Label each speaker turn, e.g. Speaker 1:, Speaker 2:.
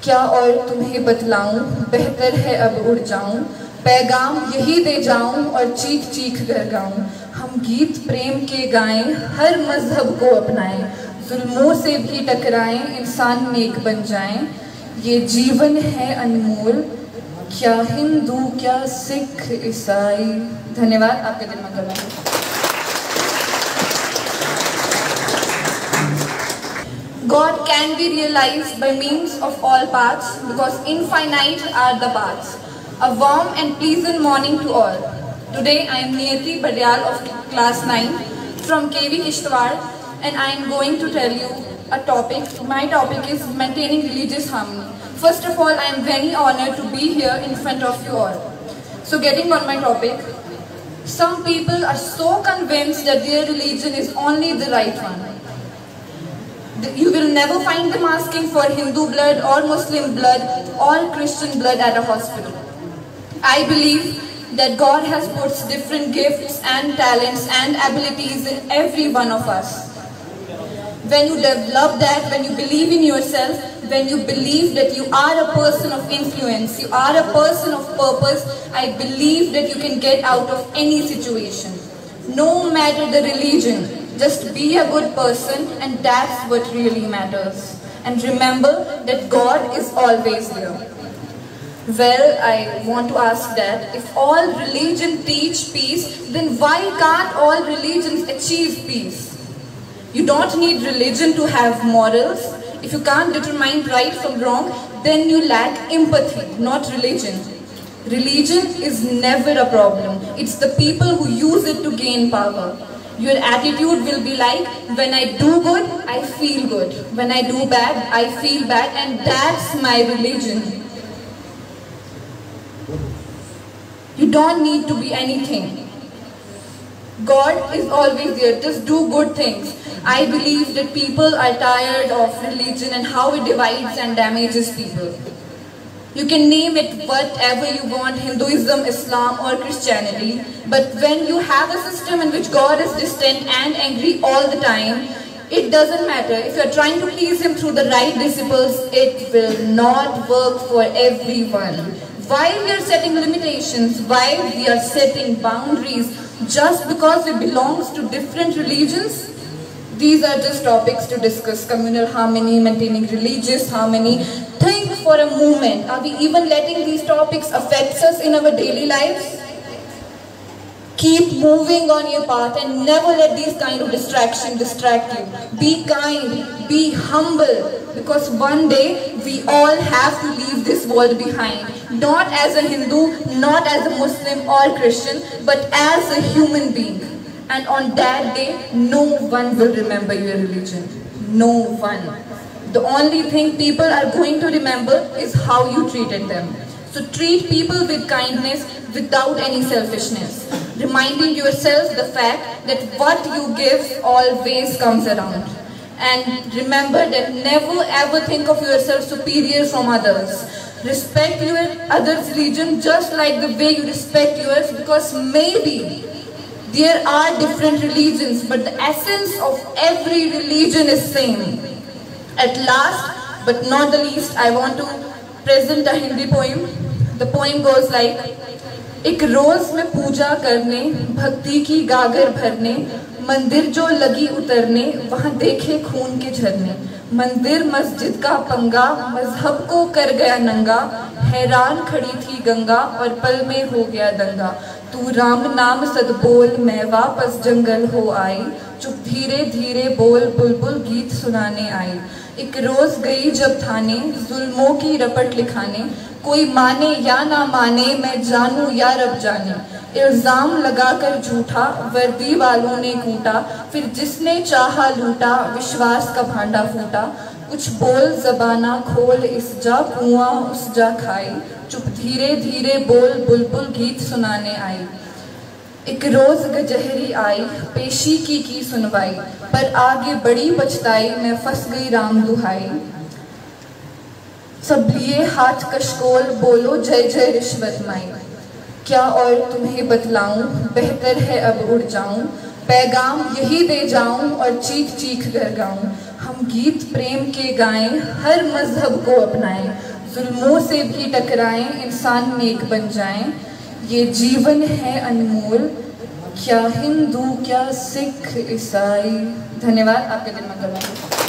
Speaker 1: क्या और तुम्हें बतलाऊं, बेहतर है अब उड़ जाऊं, पैगाम यही दे जाऊं और चीख चीख कर गाऊं। हम गीत प्रेम के गाएं, हर मजहब को अपनाएं, जुल्मों से भी टकराएं, इंसान नेक बन जाएं। ये जीवन है अनमोल, क्या हिंदू क्या सिख ईसाई। धन्यवाद, आपके दिन मंगल हो। God can be realized by means of all paths, because infinite are the paths. A warm and pleasant morning to all. Today I am Niyati Badyal of class 9 from KV Kishtwar, and I am going to tell you a topic. My topic is maintaining religious harmony. First of all, I am very honored to be here in front of you all. So getting on my topic, some people are so convinced that their religion is only the right one. You will never find them asking for Hindu blood or Muslim blood or Christian blood at a hospital. I believe that God has put different gifts and talents and abilities in every one of us. When you develop that, when you believe in yourself, when you believe that you are a person of influence, you are a person of purpose, I believe that you can get out of any situation. No matter the religion. Just be a good person, and that's what really matters. And remember that God is always there. Well, I want to ask that if all religions teach peace, then why can't all religions achieve peace? You don't need religion to have morals. If you can't determine right from wrong, then you lack empathy, not religion. Religion is never a problem. It's the people who use it to gain power. Your attitude will be like, when I do good, I feel good. When I do bad, I feel bad, and that's my religion. You don't need to be anything. God is always there. Just do good things. I believe that people are tired of religion and how it divides and damages people. You can name it whatever you want, Hinduism, Islam or Christianity. But when you have a system in which God is distant and angry all the time, it doesn't matter. If you are trying to please Him through the right disciples, it will not work for everyone. Why we are setting limitations, why we are setting boundaries, just because we belong to different religions? These are just topics to discuss. Communal harmony, maintaining religious harmony. Think for a moment, are we even letting these topics affect us in our daily lives? Keep moving on your path and never let these kind of distractions distract you. Be kind, be humble, because one day we all have to leave this world behind. Not as a Hindu, not as a Muslim or Christian, but as a human being. And on that day, no one will remember your religion. No one. The only thing people are going to remember is how you treated them. So treat people with kindness without any selfishness. Reminding yourself the fact that what you give always comes around. And remember that never ever think of yourself superior from others. Respect your other's religion just like the way you respect yours, because maybe there are different religions, but the essence of every religion is same. At last, but not the least, I want to present a Hindi poem. The poem goes like, एक रोज में पूजा करने, भक्ति की गागर भरने, मंदिर जो लगी उतरने, वहाँ देखे खून के झरने। मंदिर मस्जिद का पंगा, मजहब को कर गया नंगा, हैरान खड़ी थी गंगा और पल में हो गया दंगा। तू राम नाम सद बोल, मैं वापस जंगल हो आई, चुप धीरे धीरे बोल, बुलबुल गीत सुनाने आई। एक रोज गई जब थाने, जुल्मों की रपट लिखाने, कोई माने या ना माने, मैं जानू या रब जाने। इल्जाम लगाकर झूठा, वर्दी वालों ने कूटा, फिर जिसने चाहा लूटा, विश्वास का भांडा फूटा। कुछ बोल ज़बाना खोल, इस जा कुआं उस जा खाई, चुप धीरे धीरे बोल, बुलबुल गीत सुनाने आई। एक रोज गजहरी आई, पेशी की सुनवाई, पर आगे बड़ी पछताई, मैं फंस गई राम दुहाई। सब लिए हाथ कशकोल, बोलो जय जय रिश्वत माई। क्या और तुम्हें बतलाऊं, बेहतर है अब उड़ जाऊं, पैगाम यही दे जाऊं और चीख चीख कर गाऊं। हम गीत प्रेम के गाएं, हर मजहब को अपनाएं, जुल्मों से भी टकराएं, इंसान नेक बन जाएं। ये जीवन है अनमोल, क्या हिंदू क्या सिख ईसाई। धन्यवाद, आपके दिन मंगलमय हो।